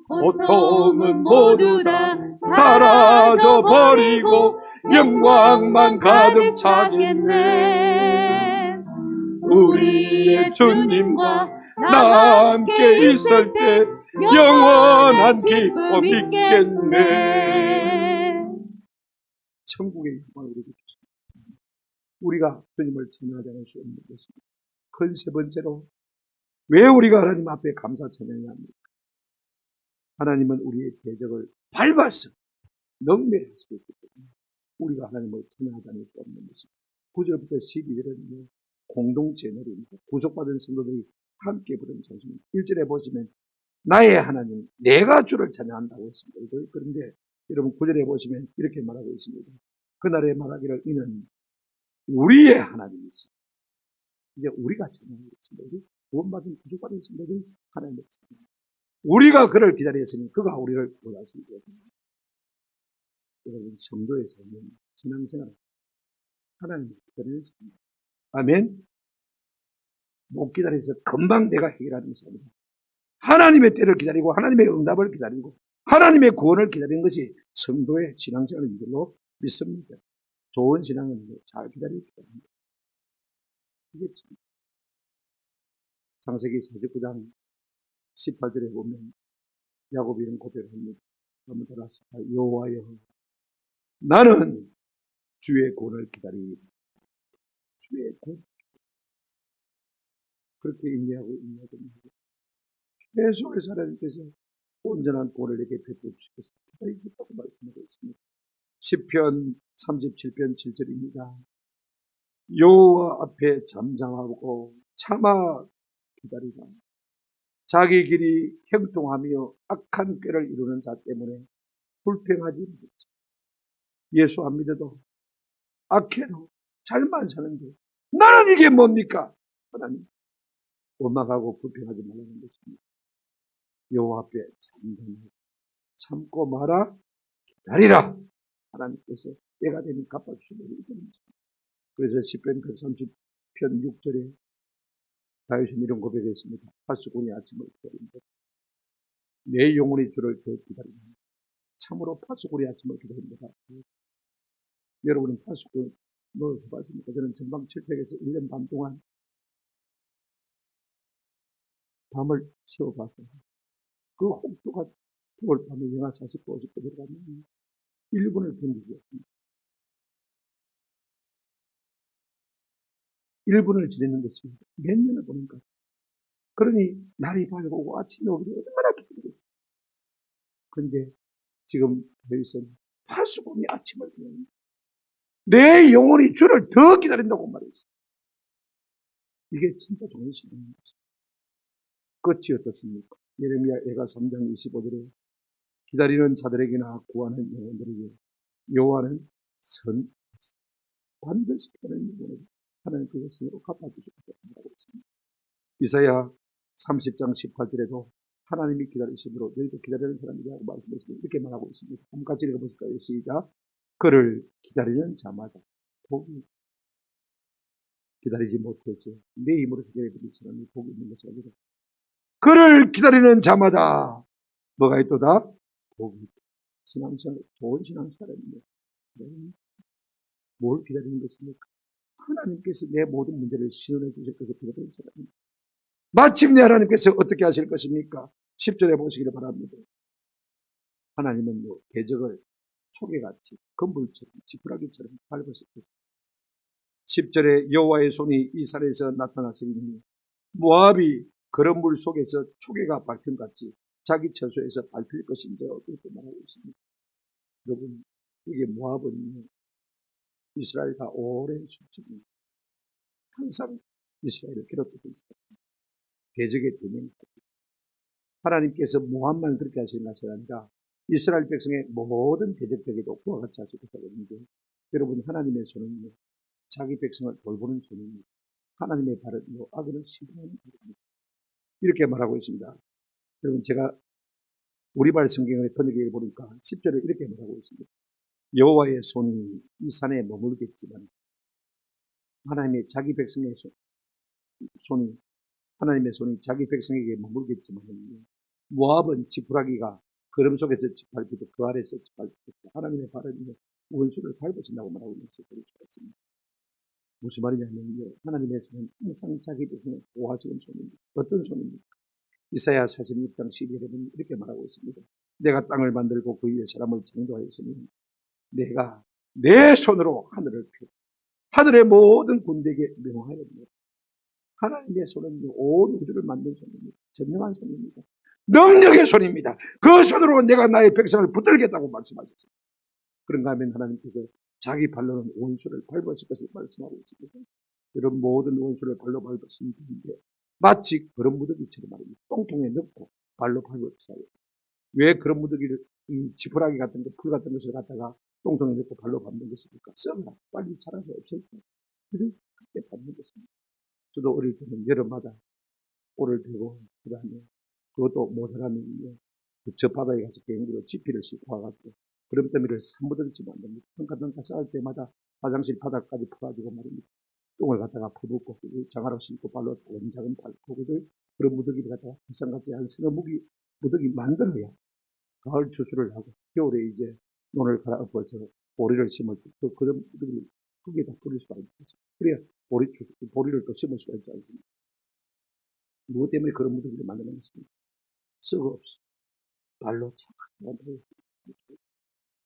고통은 모두 다 사라져 버리고 영광만 가득 차겠네. 우리의 주님과 나 함께 있을 때 영원한 기쁨 있겠네. 천국의 영광을 우리에게 주십니다. 우리가 주님을 찬양하지 않을 수 없는 것입니다. 큰 세 번째로 왜 우리가 하나님 앞에 감사 찬양해야 합니까? 하나님은 우리의 대적을 밟아서 능멸할 수 있기 때문에 우리가 하나님을 찬양하다닐 수 없는 것입니다. 9절부터 12절은 공동체 노래입니다. 구속받은 성도들이 함께 부르는 찬송입니다. 1절에 보시면 나의 하나님, 내가 주를 찬양한다고 했습니다. 그런데 여러분 9절에 보시면 이렇게 말하고 있습니다. 그날에 말하기를 이는 우리의 하나님이시다. 이제 우리가 찬양하고 있습니다. 우리 구원받은 구속받은 성도들이 하나님을 찬양합니다. 우리가 그를 기다렸으니 그가 우리를 구원하시기 때문에 여러분 성도의 삶은 신앙생활 하나님을 기다리는 삶입니다. 아멘. 못 기다려서 금방 내가 해결하는 것입니다. 하나님의 때를 기다리고 하나님의 응답을 기다리고 하나님의 구원을 기다리는 것이 성도의 신앙생활인 줄로 믿습니다. 좋은 신앙은 잘 기다리기 때문입니다. 이게 참 창세기 49장 18절에 보면 야곱이 이런 고백을 합니다. 한번 따라서 여호와여 나는 주의 구원을 기다리니 주의 구원 그렇게 인내하고 인내합니다. 계속해서 하나님께서 온전한 구원을 내게 베풀어 주시겠다 기다리겠다고 말씀하고 있습니다. 시편 37편 7절입니다. 여호와 앞에 잠잠하고 참아 기다리라. 자기 길이 형통하며 악한 꾀를 이루는 자 때문에 불평하지 말자. 예수 안 믿어도 악해도 잘만 사는데 나는 이게 뭡니까? 하나님 원망하고 불평하지 말라는 것입니다. 여호와 앞에 잠잠하고 참고 말아 기다리라. 하나님께서 때가 되면 갚아주시는 것입니다. 그래서 시편 30편 6절에 다윗은 이런 고백을 했습니다. 파수꾼이 아침을 기다립니다. 내 영혼이 주를 더 기다립니다. 참으로 파수꾼이 아침을 기다립니다. 여러분은 파수꾼 뭘 해봤습니까? 저는 전방철책에서 1년 반 동안 밤을 쉬어봤어요. 그 혹도가 겨울밤에 영하 40도, 50도 들어가면 1분을 견디겠습니다. 1분을 지내는 것이 몇 년을 보니까. 그러니 날이 밝고 아침에 오기 얼마나 기쁘겠어요. 그런데 지금 다윗은 파수꾼이 아침을 기다립니다. 내 영혼이 주를 더 기다린다고 말했어요. 이게 진짜 좋은 신앙인 것입니다. 끝이 어떻습니까? 예레미야 애가 3장 25절에 기다리는 자들에게나 구하는 영혼들에게 여호와는 선 반드시 하는 영혼을 하나님 그의 신으로 갚아주시겠다고 말하고 있습니다. 이사야 30장 18절에도 하나님이 기다리심으로 너희도 기다리는 사람이라고 말씀했습니다. 이렇게 말하고 있습니다. 한번 같이 읽어보실까요? 시작. 그를 기다리는 자마다 복이 기다리지 못해서 내 힘으로 기다려드릴 사람이 복이 있는 것이 아니라 그를 기다리는 자마다 뭐가 있도다? 복이 있다. 신앙생활, 좋은 신앙생활입니다. 뭘 기다리는 것입니까? 하나님께서 내 모든 문제를 시원해 주실 것을 기다리는 사람입니다. 마침내 하나님께서 어떻게 하실 것입니까? 10절에 보시기를 바랍니다. 하나님은 대적을 초계같이 건물처럼 지푸라기처럼 밟으실 것입니다. 10절에 여호와의 손이 이 산에서 나타났으니 모압이 그런 물 속에서 초계가 밟힌같이 자기 처소에서 밟힐 것인데 어떻게 말하고 있습니다. 여러분 이게 모압은 이스라엘과 오랜 숙적입니다. 항상 이스라엘을 괴롭혔던 사람입니다. 대적의 대명입니다. 하나님께서 모압만 그렇게 하시는 것이 아니라 이스라엘 백성의 모든 대적에게도 그와 같이 하실 것이라고 했는데 여러분 하나님의 손은요 자기 백성을 돌보는 손입니다. 하나님의 발은 악을 심판하는 발입니다. 이렇게 말하고 있습니다. 여러분 제가 우리말 성경을 번역해 보니까 10절에 이렇게 말하고 있습니다. 여호와의 손이 이 산에 머물겠지만 하나님의 자기 백성의 손이 하나님의 손이 자기 백성에게 머물겠지만 모압은 지푸라기가 걸음 속에서 짓밟히고 그 아래에서 짓밟히고 하나님의 발은 원수를 밟으신다고 말하고 있는 것을 볼 수가 있습니다. 무슨 말이냐면요. 하나님의 손은 항상 자기 백성을 보호하시는 손입니다. 어떤 손입니까? 이사야 46장 12절에 보면 이렇게 말하고 있습니다. 내가 땅을 만들고 그 위에 사람을 창조하였으니 내가 내 손으로 하늘을 펴 하늘의 모든 군대에게 명하였노라. 하나님의 손은 온 우주를 만든 손입니다. 전능한 손입니다. 능력의 손입니다. 그 손으로 내가 나의 백성을 붙들겠다고 말씀하셨습니다. 그런가 하면 하나님께서 자기 발로는 원수를 밟으실 것을 말씀하고 있습니다. 이런 모든 원수를 발로 밟으신 분인데 마치 그런 무더기처럼 말입니다. 똥통에 넣고 발로 밟으시아요. 왜 그런 무더기를 지푸라기 같은 거, 풀 같은 것을 갖다가 똥통에 넣고 발로 밟는 것입니까? 썩나 빨리 살아서 없을까? 그렇게 밟는 것입니다. 저도 어릴 때는 여름마다 꼴을 들고 그다음에 그것도 모자라면 저 바다에 가서 개인기로 지피를 싣고 와가지고 그럼더미를 산무더기치 만듭니다. 덩가덩가 쌓을 때마다 화장실 바닥까지 퍼가지고 말입니다. 똥을 갖다가 퍼붓고 장화로 싣고 발로 작은 발 고기들 그런 무더기를 갖다가 불쌍같이 한 서너 무더기 만들어야 가을 추수를 하고 겨울에 이제 논을 갈아엎어서 보리를 심을 때 그런 무더기를 거기에다 뿌릴 수가 있겠죠. 그래야 보리를 또 심을 수가 있지 않습니까? 무엇 때문에 그런 무더기를 만드는 것입니까? 썩어 없어. 발로 착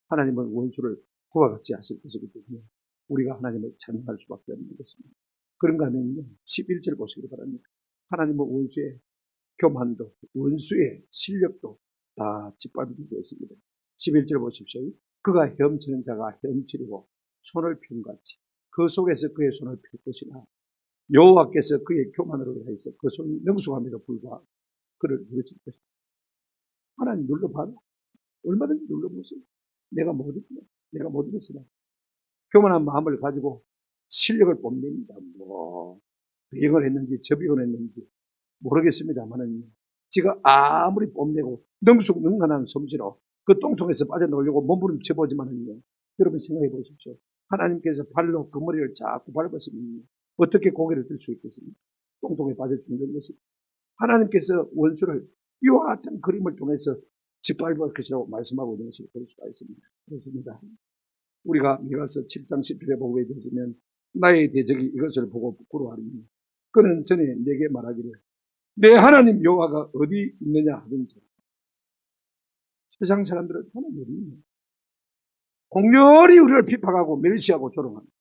하나님은 원수를 그와 같이 하실 것이기 때문에 우리가 하나님을 찬양할 수밖에 없는 것입니다. 그런가 하면요, 11절 보시기 바랍니다. 하나님은 원수의 교만도 원수의 실력도 다 짓밟게 되었습니다. 11절 보십시오. 그가 헤엄치는 자가 헤엄치려고 손을 펴같이 그 속에서 그의 손을 펼 것이나 여호와께서 그의 교만으로 인해서 그 손이 능숙함에도 불구하고 그를 누르실 것이다. 하나님 눌러봐라. 얼마든지 눌러보세요. 내가 못이겠으나 교만한 마음을 가지고 실력을 뽐냅니다. 비행을 했는지 접이을 했는지 모르겠습니다만은 지가 아무리 뽐내고 능숙능한한 솜씨로 그 똥통에서 빠져나오려고 몸부림쳐보지만은요, 여러분 생각해 보십시오. 하나님께서 발로 그 머리를 자꾸 밟으시면 어떻게 고개를 들 수 있겠습니까? 똥통에 빠져 죽는 것입니다. 하나님께서 원수를 이와 같은 그림을 통해서 짓밟을 것이라고 말씀하고 있는 것을 볼 수가 있습니다. 그렇습니다. 우리가 미가서 7장 10절에 보게 되시면 나의 대적이 이것을 보고 부끄러워하니 그는 전에 내게 말하기를 내 하나님 여호와가 어디 있느냐 하던지. 세상 사람들은 하나님 어디 있느냐, 공렬히 우리를 비판하고 멸시하고 조롱합니다.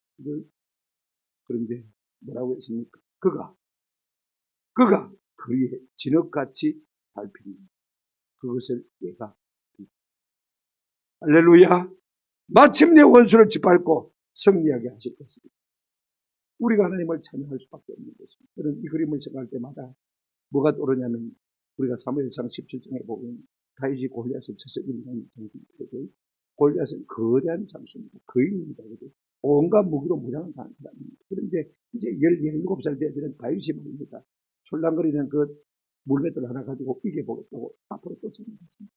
그런데 뭐라고 했습니까? 그가 그의 진흙같이 밟힙니다. 그것을 내가 할렐루야. 마침내 원수를 짓밟고 승리하게 하실 것입니다. 우리가 하나님을 찬양할 수밖에 없는 것입니다. 저는 이 그림을 생각할 때마다 뭐가 떠오르냐면 우리가 사무엘상 17장에 보면 다윗이 골리앗을 쳐서 이기는 장군이거든요. 골리앗은 거대한 장수입니다. 거인입니다. 온갖 무기로 무장을 당한 사람입니다. 그런데 이제 17살 되면 다윗이 말입니다. 출랑거리는 그 물맷돌 하나 가지고 이겨보겠다고 앞으로 쫓아나갔습니다.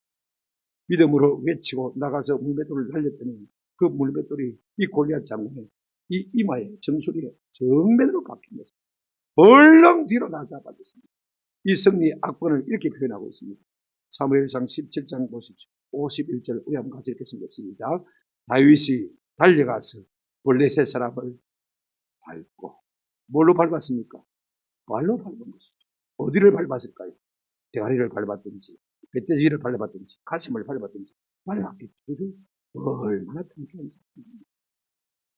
믿음으로 외치고 나가서 물맷돌을 날렸더니 그 물맷돌이 이 골리앗 장군의 이 이마에 정수리에 정면으로 박힌 것입니다. 벌렁 뒤로 나가버렸습니다. 이 승리의 악권을 이렇게 표현하고 있습니다. 사무엘상 17장 보십시오. 51절 우리 한번 같이 읽겠습니다. 시작. 다윗이 달려가서 블레셋 사람을 밟고 뭘로 밟았습니까? 발로 밟은 것이죠. 어디를 밟았을까요? 대가리를 밟았든지 배때지를 밟았든지 가슴을 밟았든지 밟았겠죠. 얼마나 통쾌한 작품입니다.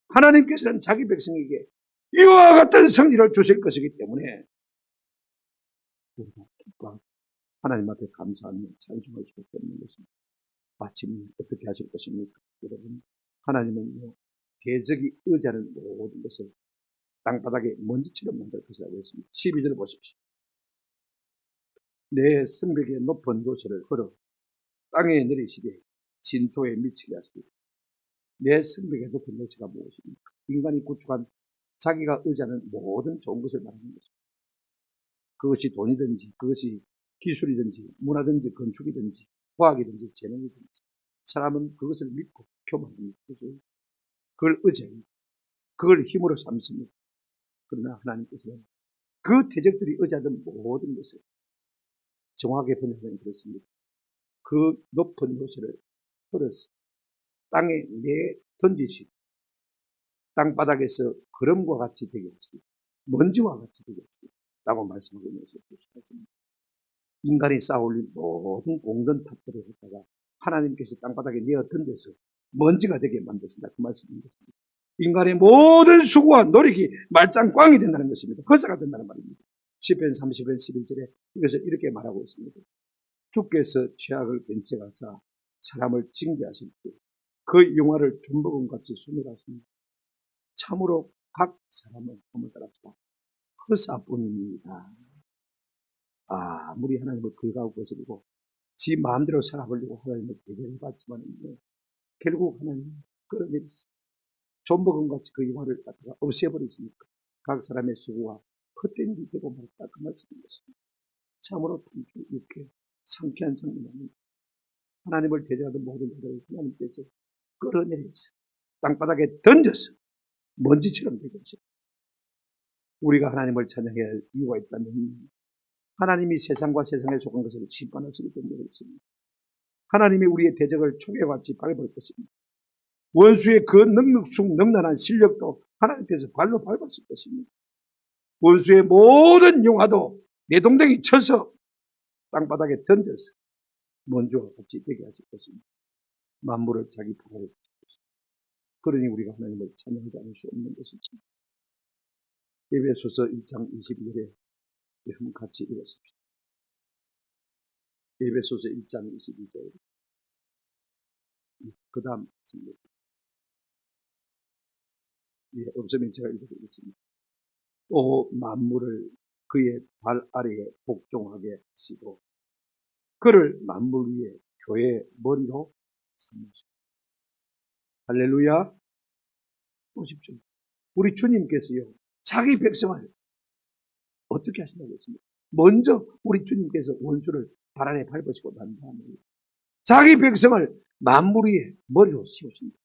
하나님께서는 자기 백성에게 이와 같은 승리를 주실 것이기 때문에 우리가 기뻐하고 하나님 앞에 감사하며 찬송할 수밖에 없는 것입니다. 마침 어떻게 하실 것입니까? 여러분, 하나님은요, 대적이 의지하는 모든 것을 땅바닥에 먼지처럼 만들 것이라고 했습니다. 12절 보십시오. 내 성벽의 높은 요새를 걸어 땅에 내리시되 진토에 미치게 하시리라. 내 성벽의 높은 요새가 무엇입니까? 인간이 구축한 자기가 의지하는 모든 좋은 것을 말하는 것입니다. 그것이 돈이든지 그것이 기술이든지 문화든지 건축이든지 과학이든지 재능이든지 사람은 그것을 믿고 교만합니다. 그걸 의지합니다. 그걸 힘으로 삼습니다. 그러나 하나님께서는 그 대적들이 의지하던 모든 것을 정확하게 번역하면 그렇습니다. 그 높은 요새를 걸어서 땅에 내던지시고 땅바닥에서 구름과 같이 되게 하시고 먼지와 같이 되게 하시고 라고 말씀하고 있는 것을 볼 수가 있습니다. 인간이 쌓아올린 모든 공든 탑들을 했다가 하나님께서 땅바닥에 내어 던져서 먼지가 되게 만드신다. 그 말씀입니다. 인간의 모든 수고와 노력이 말짱꽝이 된다는 것입니다. 허사가 된다는 말입니다. 시편 30편 11절에 이것을 이렇게 말하고 있습니다. 주께서 죄악을 변책하사 사람을 징계하실 때 그 영화를 존버금같이 소멸하십니다. 참으로 각 사람은 한번 따라합시다. 허사뿐입니다. 아무리 하나님을 거역하고 거스르고 지 마음대로 살아보려고 하나님을 대적해 봤지만 결국 하나님 끌어내렸어요. 존버금같이 그 영화를 갖다가 없애버리시니까 각 사람의 수고가 헛된 일이 되고 말았다 그 말씀인 것입니다. 참으로 이렇게 상쾌한 장면입니다. 하나님을 대적하던 모든 자들을 하나님께서 끌어내려서 땅바닥에 던져서 먼지처럼 되게 하셨습니다. 우리가 하나님을 찬양해야 할 이유가 있다면 하나님이 세상과 세상에 속한 것을 심판하시기 때문에 그렇습니다. 하나님이 우리의 대적을 초계같이 밟을 것입니다. 원수의 그 능난한 실력도 하나님께서 발로 밟았을 것입니다. 원수의 모든 용화도 내동댕이 쳐서 땅바닥에 던져서 먼지와 같이 되게 하실 것입니다. 만물을 자기 발에 주실 것입니다. 그러니 우리가 하나님을 찬양하지 않을 수 없는 것입니다. 에베소서 1장 22절에 한번 같이 읽었습니다. 에베소서 1장 22절 그 다음 없으면 제가 읽어드리겠습니다. 또 만물을 그의 발 아래에 복종하게 하시고 그를 만물 위에 교회의 머리로 삼으시고 할렐루야. 보십시오. 우리 주님께서요 자기 백성을 어떻게 하신다고 했습니까? 먼저 우리 주님께서 원수를 발 아래 밟으시고 난 다음에 자기 백성을 만물 위에 머리로 씌우신다.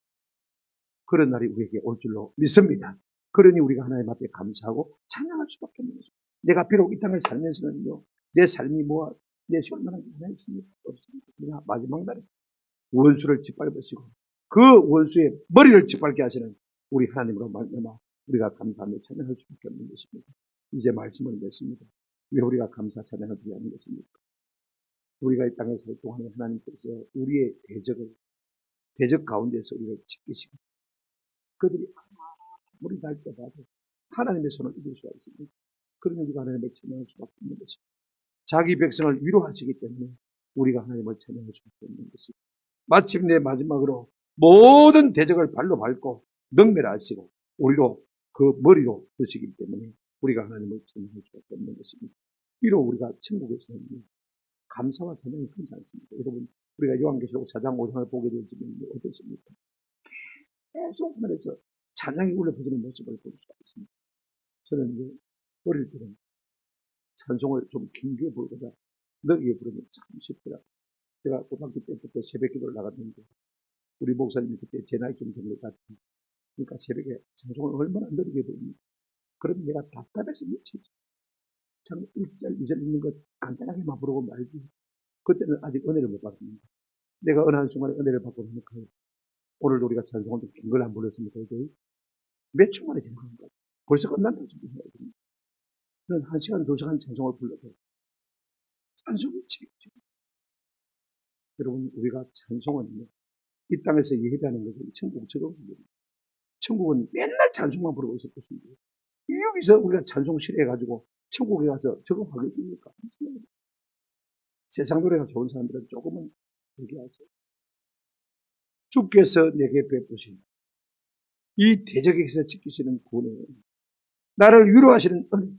그런 날이 우리에게 올 줄로 믿습니다. 그러니 우리가 하나님 앞에 감사하고 찬양할 수밖에 없는 것입니다. 내가 비록 이 땅을 살면서는요 내 삶이 뭐가 내 시간 만한 게 하나 있습니까? 없습니다. 그러나 마지막 날에 원수를 짓밟으시고 그 원수의 머리를 짓밟게 하시는 우리 하나님으로 말미암아 우리가 감사하며 찬양할 수밖에 없는 것입니다. 이제 말씀을 맺습니다. 왜 우리가 감사 찬양을 드려야 하는 것입니까? 우리가 이 땅에 살 동안에 하나님께서 우리의 대적 가운데서 우리를 지키시고 그들이 아무리 날 때봐도 하나님의 손을 이길 수가 있습니다. 그러니 우리가 하나님을 찬양할 수밖에 없는 것입니다. 자기 백성을 위로하시기 때문에 우리가 하나님을 찬양할 수밖에 없는 것입니다. 마침내 마지막으로 모든 대적을 발로 밟고 능멸하시고 우리로 그 머리로 두시기 때문에 우리가 하나님을 찬양할 수밖에 없는 것입니다. 비록 우리가 천국에서는 감사와 찬양이 크지 않습니다. 여러분 우리가 요한계시록 4장 5장을 보게 되지만 어떻습니까? 계속 하늘에서 찬양이 울려 퍼지는 모습을 볼 수가 있습니다. 저는 어릴 때는 찬송을 좀 길게 부르거나 넓게 부르면 참 쉽더라고요. 제가 고등학교 때부터 새벽 기도를 나갔는데 우리 목사님이 그때 제 나이 좀 된 것 같아요. 그러니까 새벽에 찬송을 얼마나 느리게 부릅니까? 그럼 내가 답답해서 미치죠. 참 1절, 2절 읽는 것 간단하게만 부르고 말지. 그때는 아직 은혜를 못 받습니다. 내가 어느 한순간에 은혜를 받고 나니까 오늘도 우리가 찬송을 좀 긴 걸 안 불렀습니까? 몇 초 만에 된 겁니다. 벌써 끝난다고 생각해야 됩니다. 저는 1시간, 2시간 찬송을 불러도 찬송이 지겹죠. 여러분 우리가 찬송은 이 땅에서 예배하는 것은 천국처럼 천국은 맨날 찬송만 부르고 있을 것입니다. 여기서 우리가 찬송 실해가지고 천국에 가서 적응하겠습니까? 세상 노래가 좋은 사람들은 조금은 얘기하세요. 주께서 내게 베푸신 이 대적에게서 지키시는 구원에 나를 위로하시는 은혜,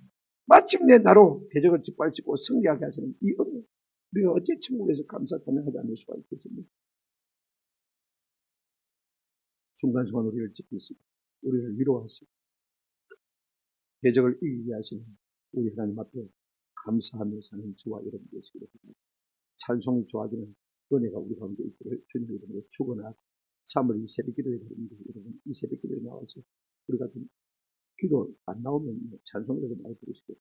마침내 나로 대적을 짓밟고 승리하게 하시는 이 은혜, 우리가 어째 천국에서 감사 찬양하지 않을 수가 있겠습니까? 순간순간 우리를 지키시고 우리를 위로하시고 대적을 이기게 하시는 우리 하나님 앞에 감사하며 사는 저와 여러분 되시기를 바랍니다. 찬송이 좋아지는 은혜가 우리 가운데 있기를 주님의 이름으로 축원하고 3월 이 새벽 기도에 드립니다. 여러분 이 새벽 기도에 나와서 우리가 좀 기도 안 나오면 찬송이라도 많이 부르시고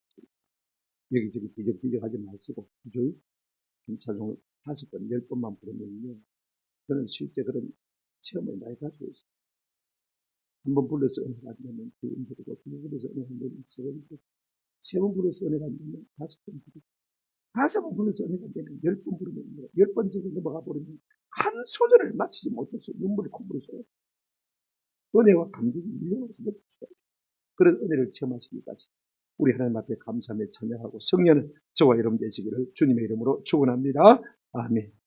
여기저기 뒤적뒤적 하지 마시고 그저 좀 찬송을 5번, 10번만 부르면요. 저는 실제 그런 체험을 많이 가지고 있어요. 한번 불러서 은혜가 안 되면 그 은혜가 두번 불러서 은혜가 안 되면 세 번 불러서 은혜가 안 되면 5번 부르고 5번 불러서 은혜가 안 되면 10번 부르면 10번째로 넘어가 버리면 한 소절을 마치지 못해서 눈물이 콧물이 쏟아져요. 은혜와 감격이 밀려나서 느낄 수가 있어요. 그런 은혜를 체험하시기까지 우리 하나님 앞에 감사하며 찬양하고 성령은 저와 여러분 되시기를 주님의 이름으로 축원합니다. 아멘.